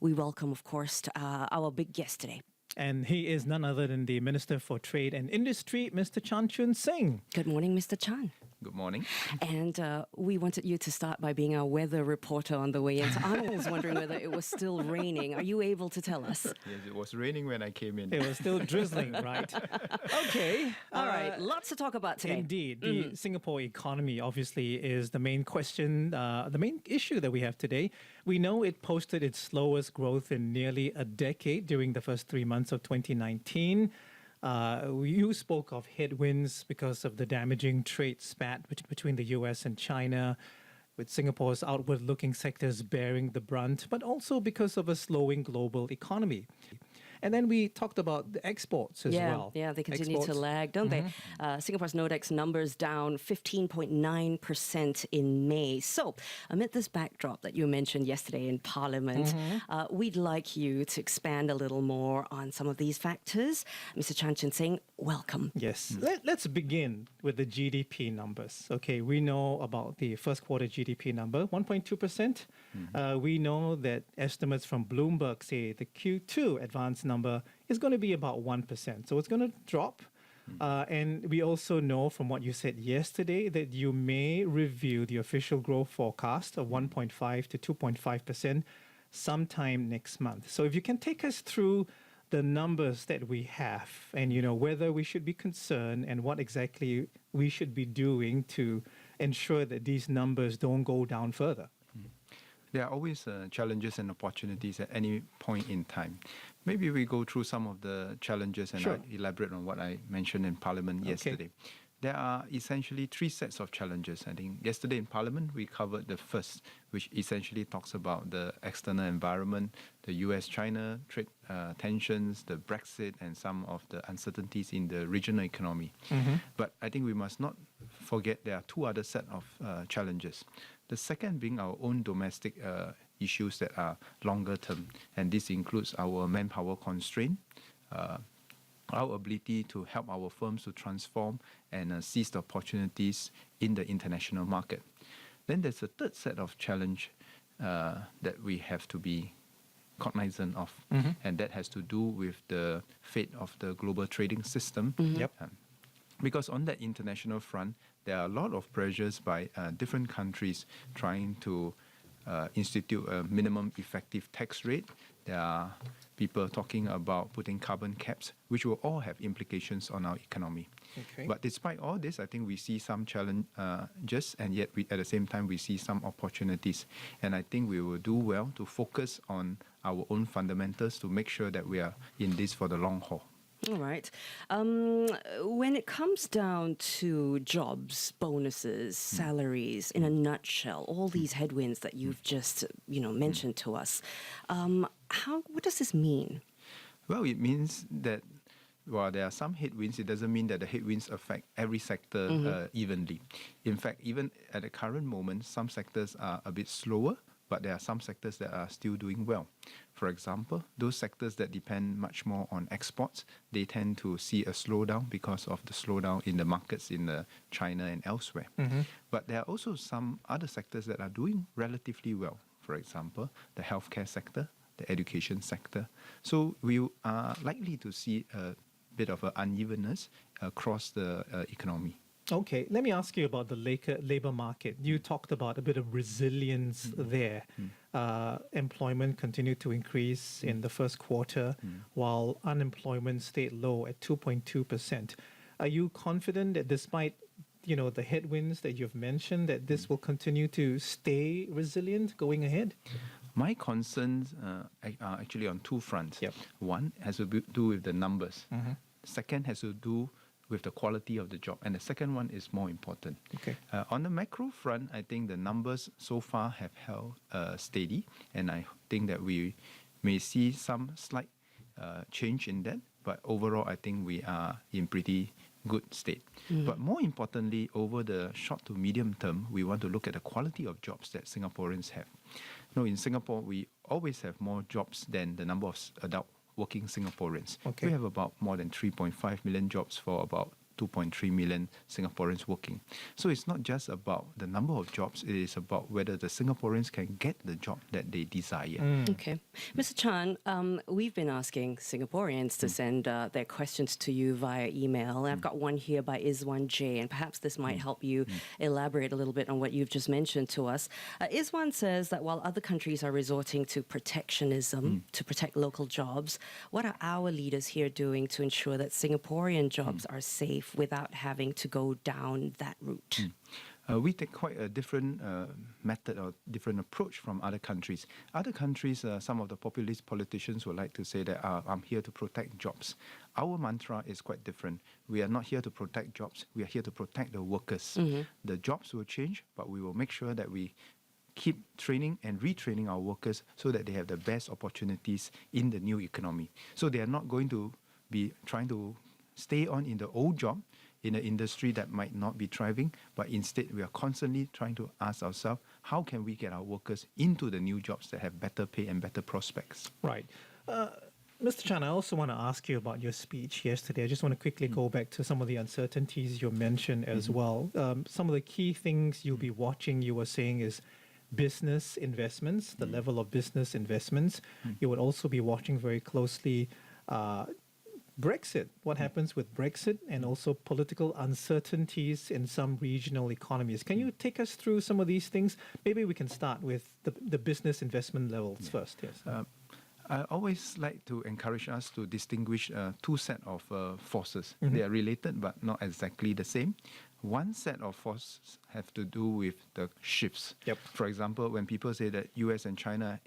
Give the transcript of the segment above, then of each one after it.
we welcome, of course, our big guest today. And he is none other than the Minister for Trade and Industry, Mr. Chun Sing. Good morning, Mr. Chan. Good morning. And we wanted you to start by being our weather reporter on the way in. So I was wondering whether it was still raining. Are you able to tell us? Yes, it was raining when I came in. It was still drizzling, right? Okay. All right. Lots to talk about today. Indeed. The Singapore economy obviously is the main question, the main issue that we have today. We know it posted its slowest growth in nearly a decade during the first 3 months of 2019. You spoke of headwinds because of the damaging trade spat between the US and China, with Singapore's outward-looking sectors bearing the brunt, but also because of a slowing global economy. And then we talked about the exports as well. Yeah, they continue to lag, don't they? Singapore's NODX numbers down 15.9% in May. So, amid this backdrop that you mentioned yesterday in Parliament, we'd like you to expand a little more on some of these factors. Mr. Chun Sing, welcome. Yes. Let's begin with the GDP numbers. Okay, we know about the first quarter GDP number, 1.2%. We know that estimates from Bloomberg say the Q2 advanced number is going to be about 1%. So it's going to drop. And we also know from what you said yesterday that you may review the official growth forecast of 1.5 to 2.5% sometime next month. So if you can take us through the numbers that we have and, whether we should be concerned and what exactly we should be doing to ensure that these numbers don't go down further. There are always challenges and opportunities at any point in time. Maybe we go through some of the challenges and I elaborate on what I mentioned in Parliament yesterday. There are essentially three sets of challenges. I think yesterday in Parliament, we covered the first, which essentially talks about the external environment, the US-China trade tensions, the Brexit, and some of the uncertainties in the regional economy. But I think we must not forget there are two other set of challenges. The second being our own domestic issues that are longer term, and this includes our manpower constraint, our ability to help our firms to transform and seize the opportunities in the international market. Then there's a third set of challenge that we have to be cognizant of, and that has to do with the fate of the global trading system. Because on that international front, there are a lot of pressures by different countries trying to institute a minimum effective tax rate. There are people talking about putting carbon caps, which will all have implications on our economy. But despite all this, I think we see some challenges, and yet at the same time, we see some opportunities. And I think we will do well to focus on our own fundamentals to make sure that we are in this for the long haul. All right. When it comes down to jobs, bonuses, salaries, in a nutshell, all these headwinds that you've just, mentioned to us, what does this mean? Well, it means that while there are some headwinds, it doesn't mean that the headwinds affect every sector evenly. In fact, even at the current moment, some sectors are a bit slower, but there are some sectors that are still doing well. For example, those sectors that depend much more on exports, they tend to see a slowdown because of the slowdown in the markets in China and elsewhere. But there are also some other sectors that are doing relatively well. For example, the healthcare sector, the education sector. So we are likely to see a bit of an unevenness across the economy. Okay, let me ask you about the labor market. You talked about a bit of resilience there. Employment continued to increase in the first quarter, while unemployment stayed low at 2.2%. Are you confident that despite the headwinds that you've mentioned, that this will continue to stay resilient going ahead? My concerns are actually on two fronts. One has to do with the numbers. Second has to do with the quality of the job. And the second one is more important. On the macro front, I think the numbers so far have held steady. And I think that we may see some slight change in that. But overall, I think we are in pretty good state. But more importantly, over the short to medium term, we want to look at the quality of jobs that Singaporeans have. In Singapore, we always have more jobs than the number of adult working Singaporeans. We have about more than 3.5 million jobs for about 2.3 million Singaporeans working. So it's not just about the number of jobs, it is about whether the Singaporeans can get the job that they desire. Okay. Mr. Chan, we've been asking Singaporeans to send their questions to you via email. And I've got one here by Izwan J, and perhaps this might help you elaborate a little bit on what you've just mentioned to us. Izwan says that while other countries are resorting to protectionism to protect local jobs, what are our leaders here doing to ensure that Singaporean jobs are safe without having to go down that route? We take quite a different method or different approach from other countries. Other countries, some of the populist politicians would like to say that I'm here to protect jobs. Our mantra is quite different. We are not here to protect jobs. We are here to protect the workers. The jobs will change, but we will make sure that we keep training and retraining our workers so that they have the best opportunities in the new economy. So they are not going to be trying to stay on in the old job, in an industry that might not be thriving, but instead we are constantly trying to ask ourselves, how can we get our workers into the new jobs that have better pay and better prospects? Right. Mr. Chan, I also want to ask you about your speech yesterday. I just want to quickly go back to some of the uncertainties you mentioned as well. Some of the key things you'll be watching, you were saying, is business investments, the level of business investments. You would also be watching very closely Brexit, what happens with Brexit, and also political uncertainties in some regional economies. Can you take us through some of these things? Maybe we can start with the business investment levels first. Yes. I always like to encourage us to distinguish two sets of forces. They are related but not exactly the same. One set of forces have to do with the shifts. For example, when people say that US and China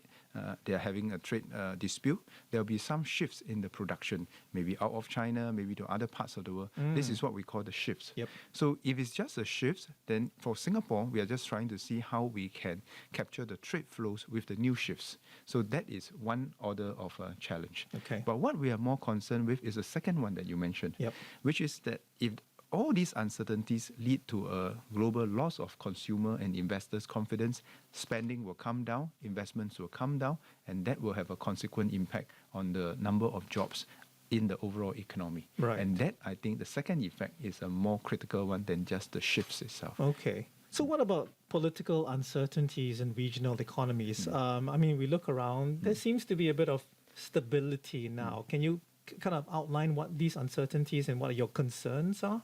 they are having a trade dispute, there will be some shifts in the production, maybe out of China, maybe to other parts of the world. This is what we call the shifts. So if it's just a shift, then for Singapore, we are just trying to see how we can capture the trade flows with the new shifts. So that is one order of a challenge. But what we are more concerned with is the second one that you mentioned, which is that if all these uncertainties lead to a global loss of consumer and investors' confidence, spending will come down, investments will come down, and that will have a consequent impact on the number of jobs in the overall economy. And that, I think, the second effect is a more critical one than just the shifts itself. Okay. So what about political uncertainties in regional economies? I mean, we look around, there seems to be a bit of stability now. Can you kind of outline what these uncertainties and what your concerns are?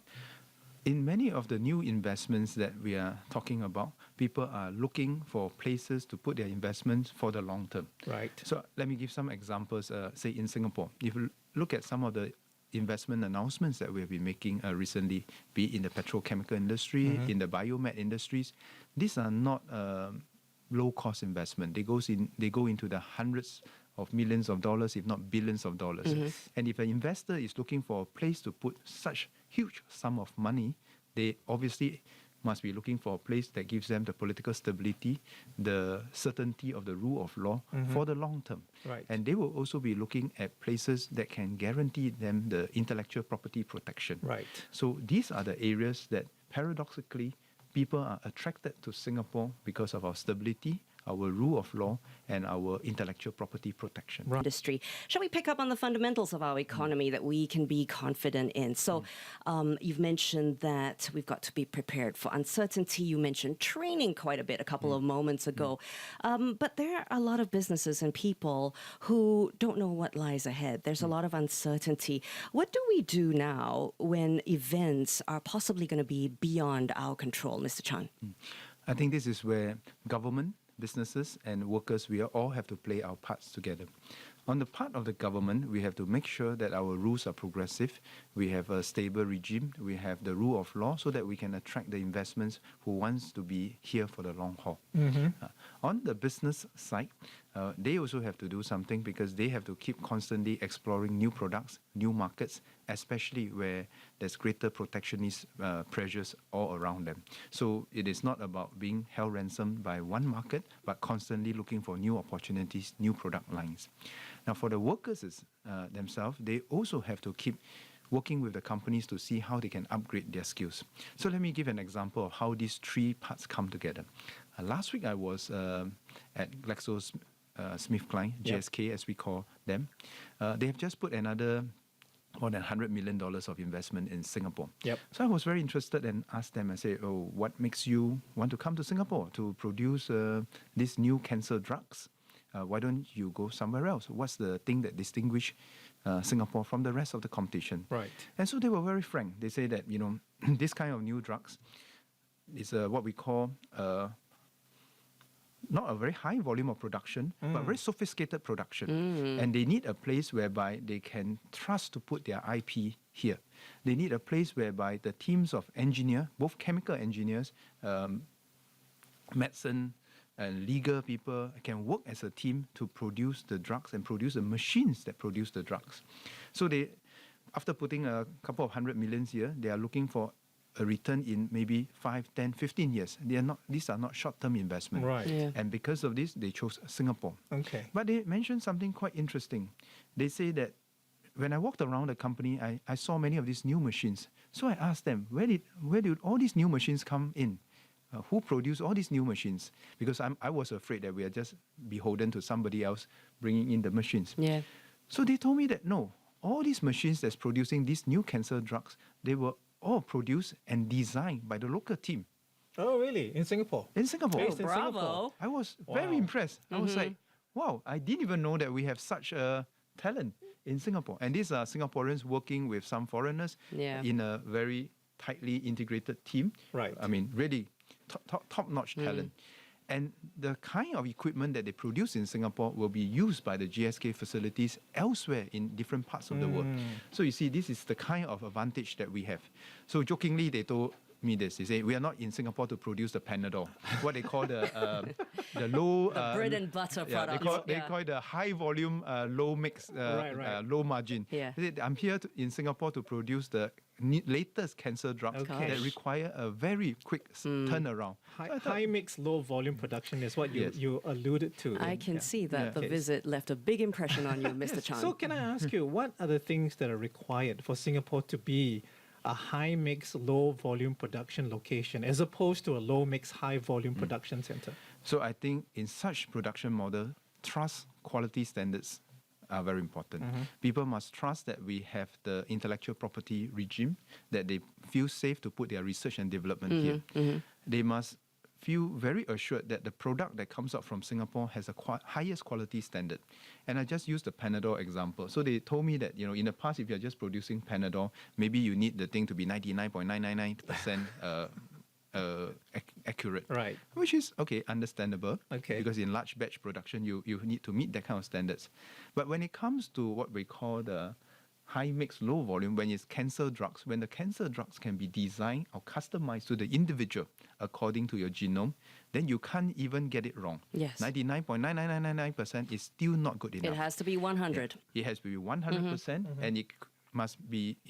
In many of the new investments that we are talking about, people are looking for places to put their investments for the long term. So let me give some examples, say in Singapore. If you look at some of the investment announcements that we have been making recently, be it in the petrochemical industry, in the biomed industries, these are not low-cost investment. They go into the hundreds of millions of dollars, if not billions of dollars. And if an investor is looking for a place to put such huge sum of money, they obviously must be looking for a place that gives them the political stability, the certainty of the rule of law for the long term. And they will also be looking at places that can guarantee them the intellectual property protection. So these are the areas that paradoxically people are attracted to Singapore because of our stability, our rule of law, and our intellectual property protection. Industry. Shall we pick up on the fundamentals of our economy that we can be confident in? So you've mentioned that we've got to be prepared for uncertainty. You mentioned training quite a bit a couple of moments ago. But there are a lot of businesses and people who don't know what lies ahead. There's a lot of uncertainty. What do we do now when events are possibly going to be beyond our control, Mr. Chan? I think this is where government, businesses and workers, we all have to play our parts together. On the part of the government, we have to make sure that our rules are progressive, we have a stable regime, we have the rule of law so that we can attract the investments who wants to be here for the long haul. On the business side, they also have to do something because they have to keep constantly exploring new products, new markets, especially where there's greater protectionist pressures all around them. So it is not about being held ransom by one market, but constantly looking for new opportunities, new product lines. Now for the workers themselves, they also have to keep working with the companies to see how they can upgrade their skills. So let me give an example of how these three parts come together. Last week I was at GlaxoSmithKline, GSK as we call them. They have just put another more than $100 million of investment in Singapore. Yep. So I was very interested and asked them, I said, oh, what makes you want to come to Singapore to produce these new cancer drugs? Why don't you go somewhere else? What's the thing that distinguishes Singapore from the rest of the competition? Right. And so they were very frank. They say that, this kind of new drugs is what we call not a very high volume of production, but very sophisticated production. And they need a place whereby they can trust to put their IP here. They need a place whereby the teams of engineers, both chemical engineers, medicine and legal people, can work as a team to produce the drugs and produce the machines that produce the drugs. So they, after putting a couple of $100 million here, they are looking for a return in maybe 5, 10, 15 years. These are not short-term investment. Right. Yeah. And because of this, they chose Singapore. Okay. But they mentioned something quite interesting. They say that when I walked around the company, I saw many of these new machines. So I asked them, where did all these new machines come in? Who produced all these new machines? Because I was afraid that we are just beholden to somebody else bringing in the machines. Yeah. So they told me that no, all these machines that's producing these new cancer drugs, they were all produced and designed by the local team Oh, really? In Singapore? in Singapore. Based in bravo. Singapore. I was Wow. very impressed. I was like, wow, I didn't even know that we have such a talent in Singapore. And these are Singaporeans working with some foreigners Yeah. in a very tightly integrated team. Right. I mean, really top-notch talent. And the kind of equipment that they produce in Singapore will be used by the GSK facilities elsewhere in different parts of the world. So you see, this is the kind of advantage that we have. So jokingly, they told me this. They say, we are not in Singapore to produce the Panadol, what they call the low... Bread and butter yeah, products. they call it the high volume, low mix, Right. low margin. Yeah. They said, I'm here in Singapore to produce the latest cancer drugs Okay. that require a very quick turnaround. High mix, low volume production is what Yes. you alluded to. I can see that Yeah. the Okay. visit left a big impression on you, Mr. Chan. So can I ask you, what are the things that are required for Singapore to be a high mix, low volume production location as opposed to a low mix, high volume production center? So I think in such production model, trust, quality standards are very important. People must trust that we have the intellectual property regime, that they feel safe to put their research and development here. They must feel very assured that the product that comes out from Singapore has a highest quality standard. And I just used the Panadol example. So they told me that, in the past, if you're just producing Panadol, maybe you need the thing to be 99.999% accurate. Right. Which is, okay, understandable. Okay. Because in large batch production, you need to meet that kind of standards. But when it comes to what we call the high mix, low volume, when it's cancer drugs, when the cancer drugs can be designed or customized to the individual according to your genome, then you can't even get it wrong. Yes. 99.99999% is still not good enough. It has to be 100. It has to be 100%, and it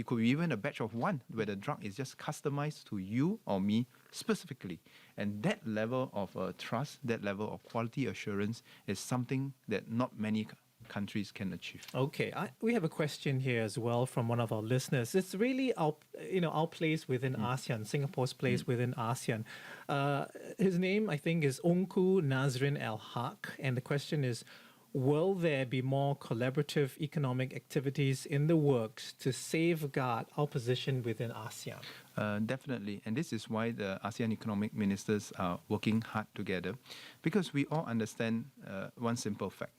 could be even a batch of one where the drug is just customized to you or me specifically. And that level of trust, that level of quality assurance is something that not many countries can achieve. Okay, we have a question here as well from one of our listeners. It's really our place within ASEAN, Singapore's place within ASEAN. His name, I think, is Ongku Nazrin El Haq, and the question is, will there be more collaborative economic activities in the works to safeguard our position within ASEAN? Definitely. And this is why the ASEAN economic ministers are working hard together, because we all understand one simple fact.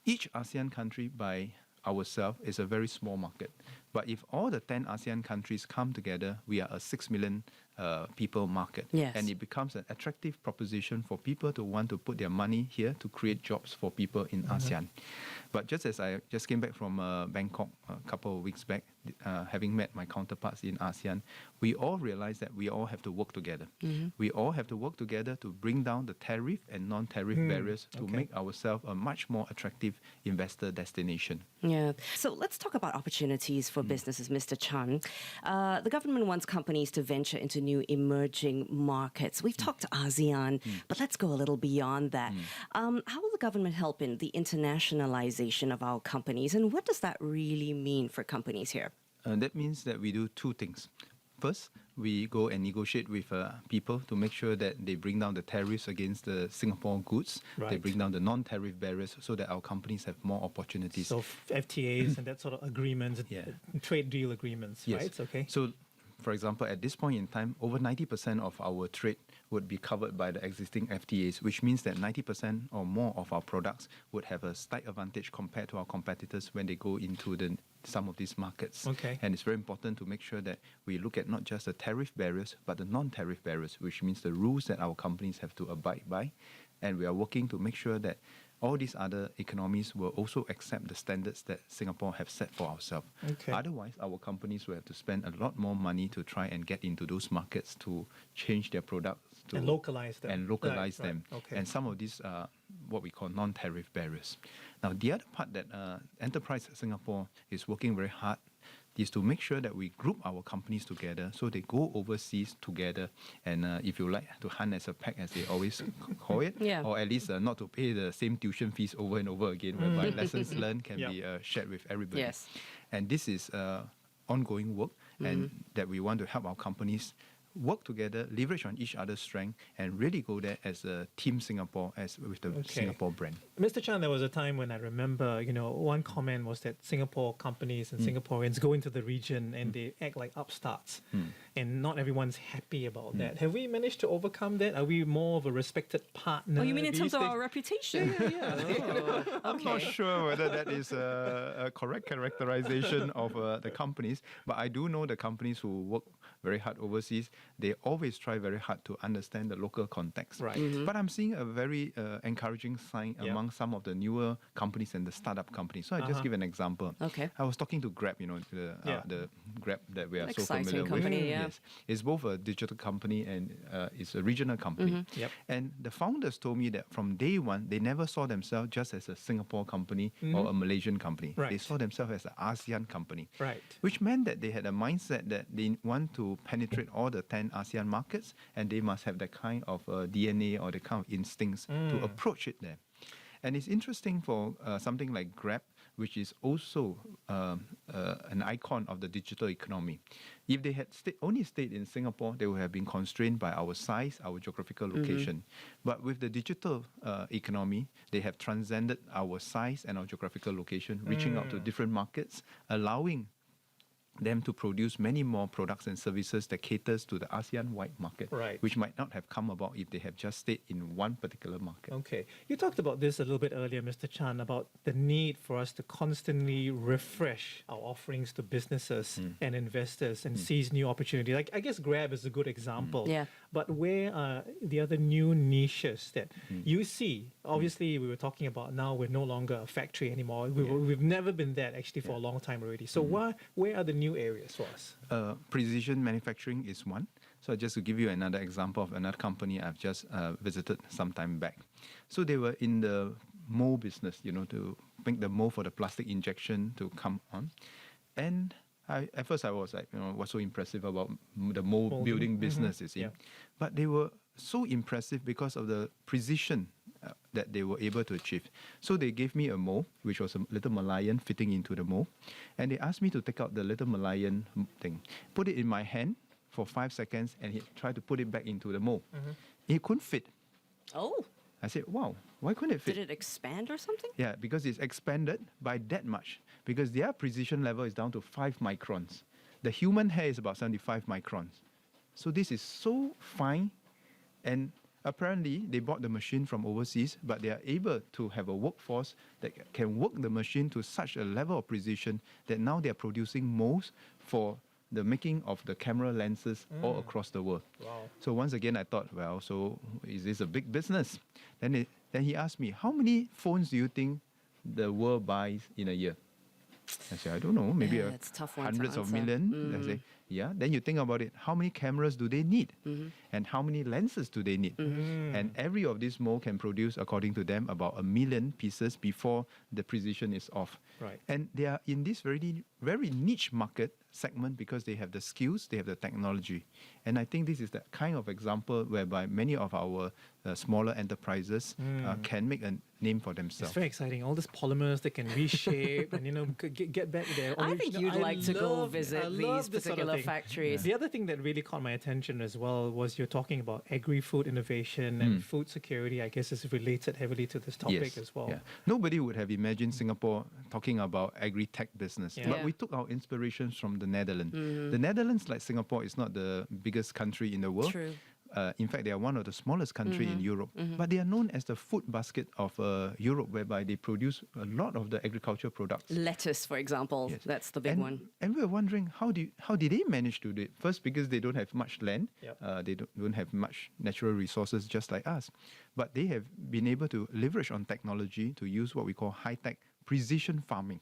Each ASEAN country by ourselves is a very small market. But if all the 10 ASEAN countries come together, we are a 6 million people market. Yes. And it becomes an attractive proposition for people to want to put their money here to create jobs for people in ASEAN. But just as I just came back from Bangkok a couple of weeks back, having met my counterparts in ASEAN, we all realized that we all have to work together. We all have to work together to bring down the tariff and non-tariff barriers to make ourselves a much more attractive investor destination. Yeah. So let's talk about opportunities for businesses, Mr. Chan. The government wants companies to venture into new emerging markets. We've talked ASEAN, but let's go a little beyond that. How will the government help in the internationalization of our companies, and what does that really mean for companies here? That means that we do two things. First, we go and negotiate with people to make sure that they bring down the tariffs against the Singapore goods. They Right. bring down the non-tariff barriers so that our companies have more opportunities. So FTAs and that sort of agreements, Yeah. trade deal agreements, Yes. right? Okay. So, for example, at this point in time, over 90% of our trade would be covered by the existing FTAs, which means that 90% or more of our products would have a slight advantage compared to our competitors when they go into some of these markets. Okay. And it's very important to make sure that we look at not just the tariff barriers, but the non-tariff barriers, which means the rules that our companies have to abide by. And we are working to make sure that all these other economies will also accept the standards that Singapore have set for ourselves. Okay. Otherwise, our companies will have to spend a lot more money to try and get into those markets to change their products. And localize them. And localize Right, them. right. Okay. And some of these are what we call non-tariff barriers. Now, the other part that Enterprise Singapore is working very hard is to make sure that we group our companies together so they go overseas together and if you like to hunt as a pack as they always call it, Yeah. or at least not to pay the same tuition fees over and over again, whereby lessons learned can be shared with everybody. Yes. And this is ongoing work and that we want to help our companies work together, leverage on each other's strength, and really go there as a team Singapore, as with the Singapore brand. Mr. Chan, there was a time when I remember, one comment was that Singapore companies and Singaporeans go into the region and they act like upstarts, and not everyone's happy about that. Have we managed to overcome that? Are we more of a respected partner? Oh, you mean in these terms of days? our reputation? Yeah. I'm not sure whether that is a correct characterization of the companies, but I do know the companies who work very hard overseas, they always try very hard to understand the local context. Right. But I'm seeing a very encouraging sign among some of the newer companies and the startup companies. So I'll just give an example. Okay. I was talking to Grab, the Grab that we are so Exciting familiar company, with. yeah. Yes. It's both a digital company and it's a regional company. Yep. And the founders told me that from day one, they never saw themselves just as a Singapore company or a Malaysian company. Right. They saw themselves as an ASEAN company. Right. Which meant that they had a mindset that they want to penetrate all the 10 ASEAN markets, and they must have that kind of DNA or the kind of instincts to approach it there. And it's interesting for something like Grab, which is also an icon of the digital economy. If they had only stayed in Singapore, they would have been constrained by our size, our geographical location. But with the digital economy, they have transcended our size and our geographical location, reaching out to different markets, allowing them to produce many more products and services that caters to the ASEAN-wide market, Right. which might not have come about if they have just stayed in one particular market. Okay. You talked about this a little bit earlier, Mr. Chan, about the need for us to constantly refresh our offerings to businesses and investors and seize new opportunities. Like, I guess Grab is a good example. Yeah. But where are the other new niches that you see? Obviously, we were talking about now we're no longer a factory anymore. We've never been that actually for a long time already. So where are the new areas for us? Precision manufacturing is one. So just to give you another example of another company I've just visited some time back. So they were in the mold business, to make the mold for the plastic injection to come on. And at first I was like, what's so impressive about the mold building business, you see. Yeah. But they were so impressive because of the precision that they were able to achieve. So they gave me a mold, which was a little Malayan fitting into the mold. And they asked me to take out the little Malayan thing, put it in my hand for 5 seconds, and he tried to put it back into the mold. It couldn't fit. Oh, I said, wow, why couldn't it fit? did it expand or something? Yeah, because it's expanded by that much. Because their precision level is down to 5 microns. The human hair is about 75 microns. So this is so fine. And apparently, they bought the machine from overseas, but they are able to have a workforce that can work the machine to such a level of precision that now they are producing molds for the making of the camera lenses all across the world. Wow. So once again, I thought, well, so is this a big business? Then he asked me, how many phones do you think the world buys in a year? I said, I don't know, maybe Yeah, it's a tough one to hundreds of answer. millions. I say, yeah. Then you think about it, how many cameras do they need? And how many lenses do they need? And every of these mold can produce, according to them, about 1 million pieces before the precision is off. Right. And they are in this very, very niche market segment because they have the skills, they have the technology. And I think this is the kind of example whereby many of our smaller enterprises can make a name for themselves. It's very exciting. All these polymers that can reshape and, get back to their original. I think you'd like to go visit these particular factories. The other thing that really caught my attention as well was you're talking about agri-food innovation and food security, I guess, is related heavily to this topic as well. Yeah. Nobody would have imagined Singapore talking about agri-tech business. Yeah. But we took our inspirations from the Netherlands. The Netherlands, like Singapore, is not the biggest country in the world. True. In fact, they are one of the smallest countries in Europe. But they are known as the food basket of Europe, whereby they produce a lot of the agricultural products. Lettuce, for example, Yes. that's the big one. And we were wondering, how did they manage to do it? First, because they don't have much land. Yep. They don't have much natural resources just like us. But they have been able to leverage on technology to use what we call high-tech precision farming.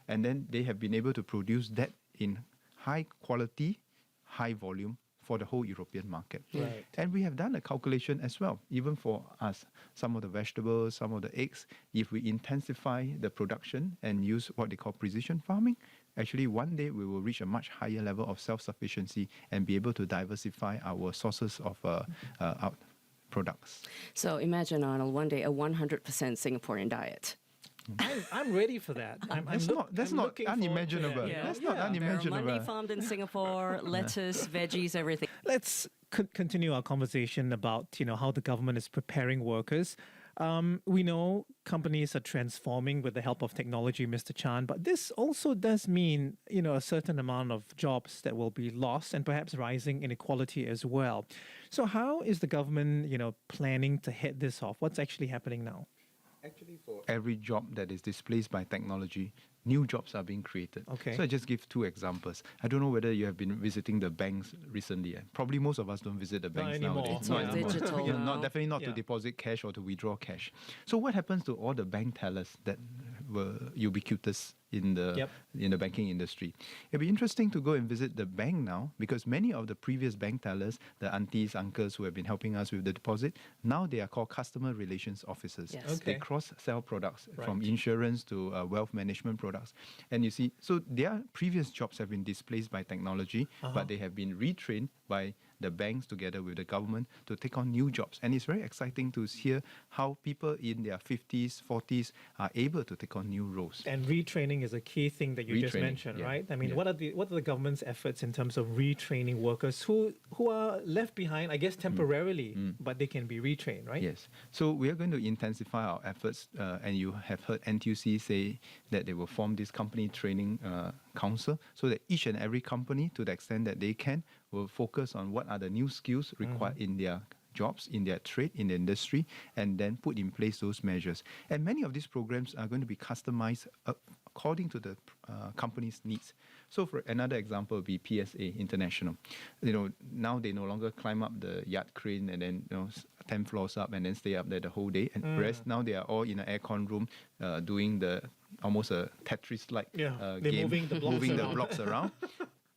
And then they have been able to produce that in high quality, high volume for the whole European market. Right. And we have done a calculation as well, even for us. Some of the vegetables, some of the eggs, if we intensify the production and use what they call precision farming, actually one day we will reach a much higher level of self-sufficiency and be able to diversify our sources of our products. So imagine, Arnold, one day a 100% Singaporean diet. I'm ready for that. That's not unimaginable. That's not unimaginable. Barramundi farmed in Singapore, lettuce, veggies, everything. Let's continue our conversation about how the government is preparing workers. We know companies are transforming with the help of technology, Mr. Chan, but this also does mean a certain amount of jobs that will be lost and perhaps rising inequality as well. So how is the government planning to head this off? What's actually happening now? Actually, for every job that is displaced by technology, new jobs are being created. Okay. So I just give two examples. I don't know whether you have been visiting the banks recently. Probably most of us don't visit the banks anymore. nowadays. It's all digital now. Definitely not to deposit cash or to withdraw cash. So what happens to all the bank tellers that were ubiquitous in the banking industry? It'll be interesting to go and visit the bank now, because many of the previous bank tellers, the aunties, uncles who have been helping us with the deposit, now they are called customer relations officers. Yes. Okay. They cross-sell products from Right. insurance to wealth management products. And you see, so their previous jobs have been displaced by technology, but they have been retrained by the banks together with the government to take on new jobs. And it's very exciting to hear how people in their 50s, 40s are able to take on new roles. And retraining is a key thing that you just Retraining, mentioned, yeah. right? I mean, Yeah. what are the government's efforts in terms of retraining workers who are left behind, I guess, temporarily, but they can be retrained, right? Yes. So we are going to intensify our efforts, and you have heard NTUC say that they will form this company training council, so that each and every company, to the extent that they can, will focus on what are the new skills required in their jobs, in their trade, in the industry, and then put in place those measures. And many of these programs are going to be customized according to the company's needs. So for another example would be PSA International. Now they no longer climb up the yard crane and then 10 floors up and then stay up there the whole day. And whereas now they are all in an aircon room doing almost a Tetris-like They're game, moving the blocks around. around.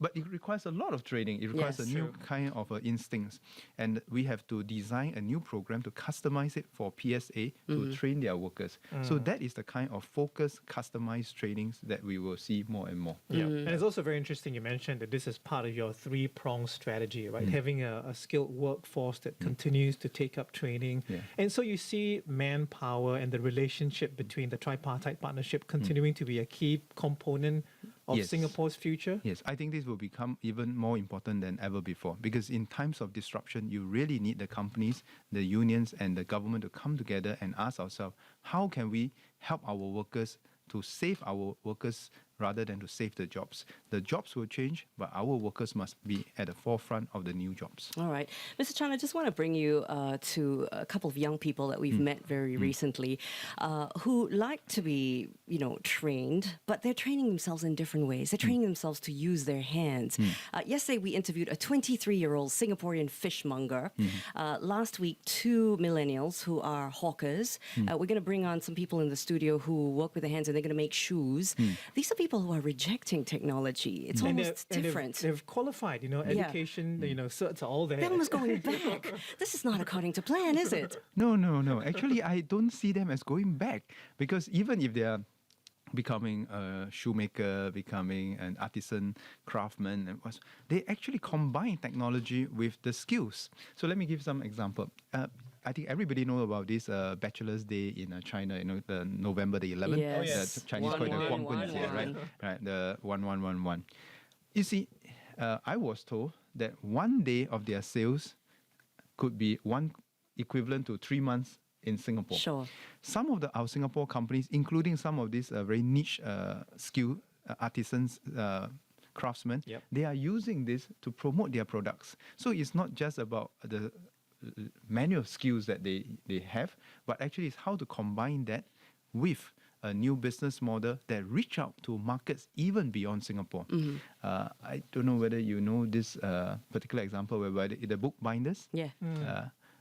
But it requires a lot of training. It requires Yes. a new True. kind of instincts. And we have to design a new program to customize it for PSA to train their workers. So that is the kind of focused, customized trainings that we will see more and more. Yeah, and it's also very interesting you mentioned that this is part of your three-pronged strategy, right? Having a skilled workforce that continues to take up training. Yeah. And so you see manpower and the relationship between the tripartite partnership continuing to be a key component of Yes. Singapore's future. Yes, I think this will become even more important than ever before, because in times of disruption, you really need the companies, the unions, and the government to come together and ask ourselves, how can we help our workers to save our workers rather than to save the jobs? The jobs will change, but our workers must be at the forefront of the new jobs. All right. Mr. Chan, I just want to bring you to a couple of young people that we've met very recently who like to be, trained, but they're training themselves in different ways. They're training themselves to use their hands. Yesterday, we interviewed a 23-year-old Singaporean fishmonger. Last week, 2 millennials who are hawkers. We're going to bring on some people in the studio who work with their hands and they're going to make shoes. These are people who are rejecting technology. It's almost different. They've qualified, education, certs are all there. They're almost going back. This is not according to plan, is it? No. Actually, I don't see them as going back, because even if they are becoming a shoemaker, becoming an artisan craftsman. They actually combine technology with the skills. So let me give some example. I think everybody knows about this Bachelor's Day in China, the November the 11th. Yes. The Chinese call it the Guanggunjie, right? Right, the 1111. You see, I was told that one day of their sales could be one equivalent to 3 months in Singapore. Sure. Some of our Singapore companies, including some of these very niche skill artisans, craftsmen, they are using this to promote their products. So it's not just about the manual skills that they have, but actually it's how to combine that with a new business model that reach out to markets even beyond Singapore. I don't know whether you know this particular example whereby the book binders. Yeah.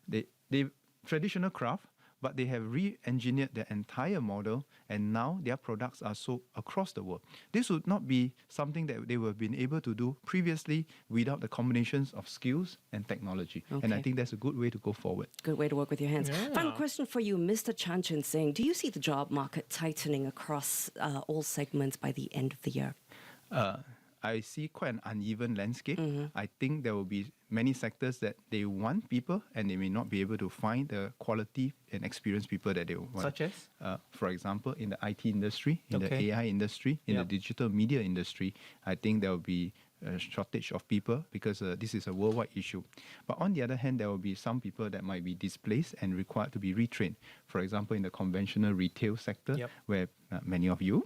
They traditional craft, but they have re-engineered their entire model, and now their products are sold across the world. This would not be something that they would have been able to do previously without the combinations of skills and technology. And I think that's a good way to go forward. Good way to work with your hands. Final question for you, Mr. Chun Sing. Do you see the job market tightening across all segments by the end of the year? I see quite an uneven landscape. I think there will be many sectors that they want people and they may not be able to find the quality and experienced people that they want. Such as? For example, in the IT industry, in the AI industry, in the digital media industry, I think there will be a shortage of people because this is a worldwide issue. But on the other hand, there will be some people that might be displaced and required to be retrained. For example, in the conventional retail sector, where many of you,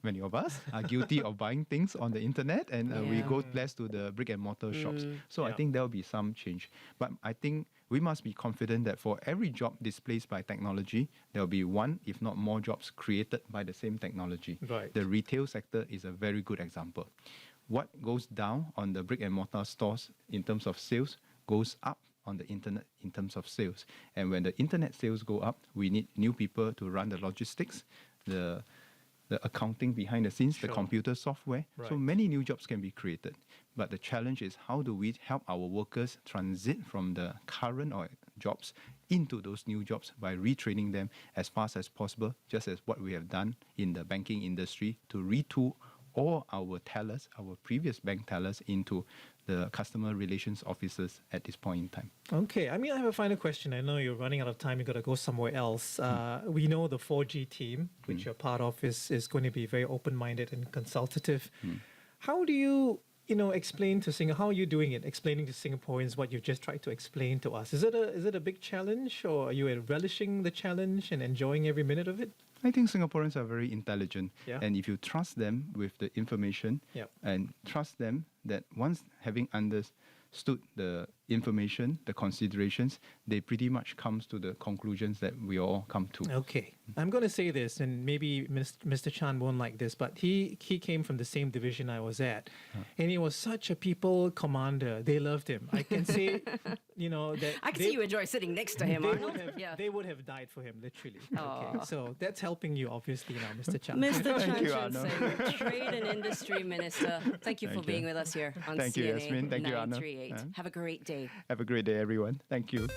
many of us are guilty of buying things on the internet and we go less to the brick and mortar shops. So I think there will be some change. But I think we must be confident that for every job displaced by technology, there will be one, if not more jobs created by the same technology. Right. The retail sector is a very good example. What goes down on the brick and mortar stores in terms of sales goes up on the internet in terms of sales. And when the internet sales go up, we need new people to run the logistics, the accounting behind the scenes, the computer software. Right. So many new jobs can be created. But the challenge is how do we help our workers transit from the current jobs into those new jobs by retraining them as fast as possible, just as what we have done in the banking industry to retool all our tellers, our previous bank tellers, into the customer relations officers at this point in time. Okay, I have a final question. I know you're running out of time. You've got to go somewhere else. We know the 4G team, which you're part of, is going to be very open-minded and consultative. How do you, explain to Singapore, how are you doing it, explaining to Singaporeans what you've just tried to explain to us? Is it a big challenge, or are you relishing the challenge and enjoying every minute of it? I think Singaporeans are very intelligent. And if you trust them with the information and trust them that once having understood the information, the considerations, they pretty much comes to the conclusions that we all come to. Okay. I'm going to say this, and maybe Mr. Chan won't like this, but he came from the same division I was at. And he was such a people commander. They loved him. I can say, that... I can see you enjoy sitting next to him, Arnold. They would have died for him, literally. Okay. So that's helping you, obviously, now, Mr. Chan. Mr. Chun Sing, Trade and Industry Minister, thank you for being with us here on Thank you, Yasmin. Thank you, Anna. CNA938. Have a great day. Have a great day, everyone. Thank you.